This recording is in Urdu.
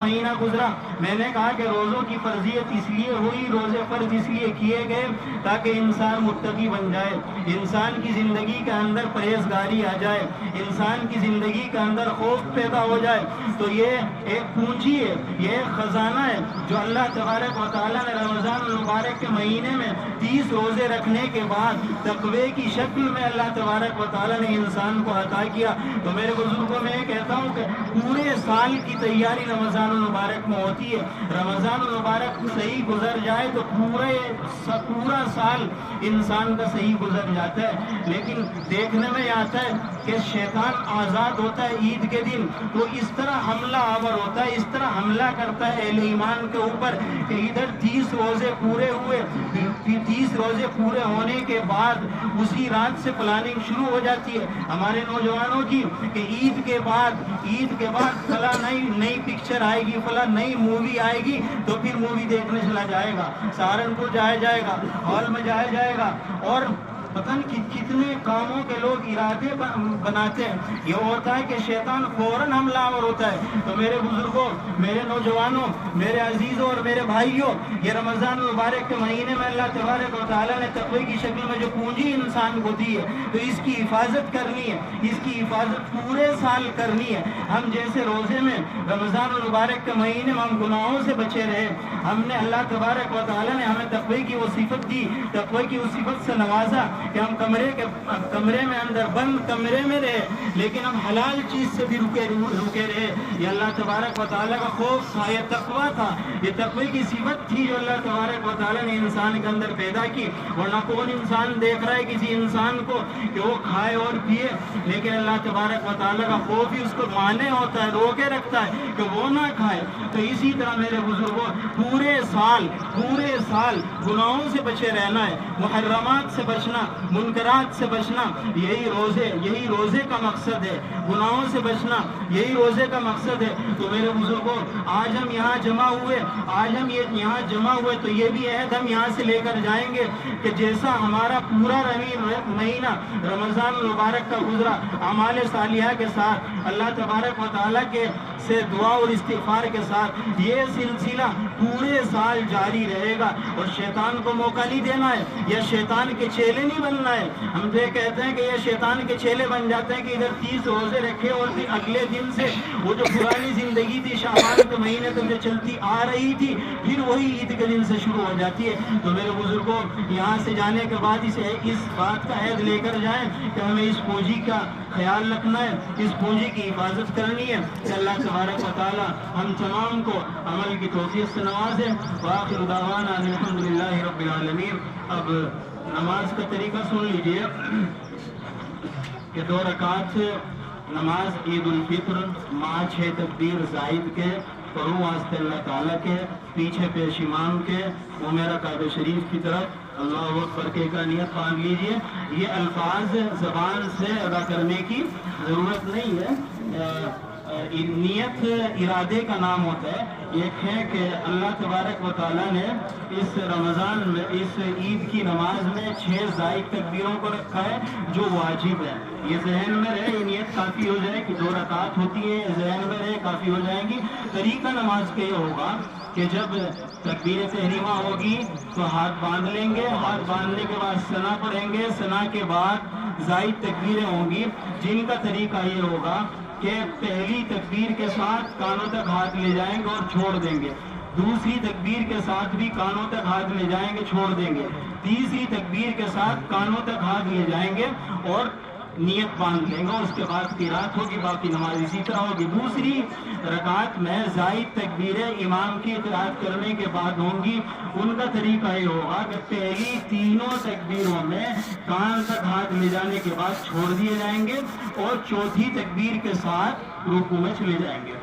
مہینہ گزرا، میں نے کہا کہ روزوں کی فرضیت اس لیے ہوئی، روزے فرض اس لیے کیے گئے تاکہ انسان متقی بن جائے، انسان کی زندگی کے اندر پرہیزگاری آ جائے، انسان کی زندگی کے اندر خوف پیدا ہو جائے۔ تو یہ ایک پونجی ہے، یہ ایک خزانہ ہے جو اللہ تبارک و تعالیٰ نے رمضان المبارک کے مہینے میں 30 روزے رکھنے کے بعد تقوی کی شکل میں اللہ تبارک و تعالیٰ نے انسان کو عطا کیا۔ تو میرے بزرگوں میں یہ کہتا ہوں کہ پورے سال کی تیاری رمضان المبارک میں ہوتی ہے۔ رمضان المبارک صحیح گزر جائے تو پورا سال انسان کا صحیح گزر جاتا ہے۔ لیکن دیکھنے میں آتا ہے کہ شیطان آزاد ہوتا ہے عید کے دن، تو اس طرح حملہ آور ہوتا ہے، اس طرح حملہ کرتا ہے اہل ایمان کے اوپر کہ ادھر 30 روزے پورے ہوئے، 30 روزے پورے ہونے کے بعد اسی رات سے پلاننگ شروع ہو جاتی ہے ہمارے نوجوانوں کی کہ عید کے بعد فلاں نئی پکچر آئے گی، فلاں نئی مووی آئے گی، تو پھر مووی دیکھنے چلا جائے گا، سہارنپور جایا جائے گا، ہال میں جایا جائے گا، اور پتہ نہیں کتنے کاموں کے لوگ ارادے بناتے ہیں۔ یہ ہوتا ہے کہ شیطان فوراً حملہ آور ہوتا ہے۔ تو میرے بزرگوں، میرے نوجوانوں، میرے عزیزوں اور میرے بھائیوں، یہ رمضان المبارک کے مہینے میں اللہ تبارک و تعالیٰ نے تقوی کی شکل میں جو پونجی انسان کو دی ہے، تو اس کی حفاظت کرنی ہے، اس کی حفاظت پورے سال کرنی ہے۔ ہم جیسے روزے میں رمضان المبارک کے مہینے میں ہم گناہوں سے بچے رہے، ہم نے اللہ تبارک و تعالیٰ نے ہمیں تقوی کی وہ صفت دی، تقوی کی اس صفت سے نوازا کہ ہم کمرے میں اندر بند کمرے میں رہے، لیکن ہم حلال چیز سے بھی رکے رہے۔ یہ اللہ تبارک و تعالیٰ کا خوف تھا، یہ تقوی تھا، یہ تقوی کی صفت تھی جو اللہ تبارک و تعالیٰ نے انسان کے اندر پیدا کی۔ ورنہ کون انسان دیکھ رہا ہے کسی انسان کو کہ وہ کھائے اور پیے، لیکن اللہ تبارک و تعالیٰ کا خوف ہی اس کو مانے ہوتا ہے، روکے رکھتا ہے کہ وہ نہ کھائے۔ تو اسی طرح میرے بزرگوں، پورے سال گناہوں سے بچے رہنا ہے، محرمات سے بچنا، منکرات سے بچنا، یہی روزے کا مقصد ہے، گناہوں سے بچنا یہی روزے کا مقصد ہے۔ تو میرے بزرگوں، آج ہم یہاں جمع ہوئے تو یہ بھی عہد ہم یہاں سے لے کر جائیں گے کہ جیسا ہمارا پورا مہینہ رمضان المبارک کا گزرا اعمال صالحہ کے ساتھ، اللہ تبارک و تعالیٰ کے سے دعا اور استغفار کے ساتھ، یہ سلسلہ پورے سال جاری رہے گا، اور شیطان کو موقع نہیں دینا ہے، یا شیطان کے چیلے نہیں بننا ہے۔ ہم تو یہ کہتے ہیں کہ یہ شیطان کے چیلے بن جاتے ہیں کہ ادھر 30 روزے رکھے اور پھر اگلے دن سے وہ جو پرانی زندگی تھی شعبان کے مہینے تک جو چلتی آ رہی تھی، پھر وہی عید کے دن سے شروع ہو جاتی ہے۔ تو میرے بزرگوں، یہاں سے جانے کے بعد اس بات کا عہد لے کر جائیں کہ ہمیں اس پونجی کا خیال رکھنا ہے، اس پونجی کی حفاظت کرنی ہے کہ اللہ تبارک و تعالی ہم تمام کو عمل کی توفیق سے نوازے۔ وآخر دعوانا ان الحمدللہ رب العالمین۔ اب نماز کا طریقہ سن لیجئے کہ 2 رکعت نماز عید الفطر مع 6 تکبیر زائد کے، کروں واسطے اللہ تعالیٰ کے، پیچھے پیش امام کے، وہ میرا کعبہ شریف کی طرف اللہ اکبر کے کا نیت باندھ لیجئے۔ یہ الفاظ زبان سے ادا کرنے کی ضرورت نہیں ہے، نیت ارادے کا نام ہوتا ہے۔ ایک ہے کہ اللہ تبارک و تعالیٰ نے اس رمضان میں، اس عید کی نماز میں 6 زائد تکبیروں کو رکھا ہے جو واجب ہے۔ یہ ذہن میں رہے، یہ نیت کافی ہو جائے کہ 2 رکعت ہوتی ہے، ذہن میں رہے، کافی ہو جائیں گی۔ طریقہ نماز کا یہ ہوگا کہ جب تکبیر تحریمہ ہوگی تو ہاتھ باندھ لیں گے، ہاتھ باندھنے کے بعد ثنا پڑھیں گے، ثنا کے بعد زائد تکبیریں ہوں گی، جن کا طریقہ یہ ہوگا کہ پہلی تکبیر کے ساتھ کانوں تک ہاتھ لے جائیں گے اور چھوڑ دیں گے، دوسری تکبیر کے ساتھ بھی کانوں تک ہاتھ لے جائیں گے، چھوڑ دیں گے، تیسری تکبیر کے ساتھ کانوں تک ہاتھ لے جائیں گے اور نیت باندھ لیں گے۔ اس کے بعد قرات ہوگی، باقی نماز اسی طرح ہوگی۔ دوسری رکعت میں زائد تکبیریں امام کی قرات کرنے کے بعد ہوں گی۔ ان کا طریقہ یہ ہوگا کہ پہلی 3 تکبیروں میں کان تک ہاتھ لے جانے کے بعد چھوڑ دیے جائیں گے، اور چوتھی تکبیر کے ساتھ رکوع میں چلے جائیں گے۔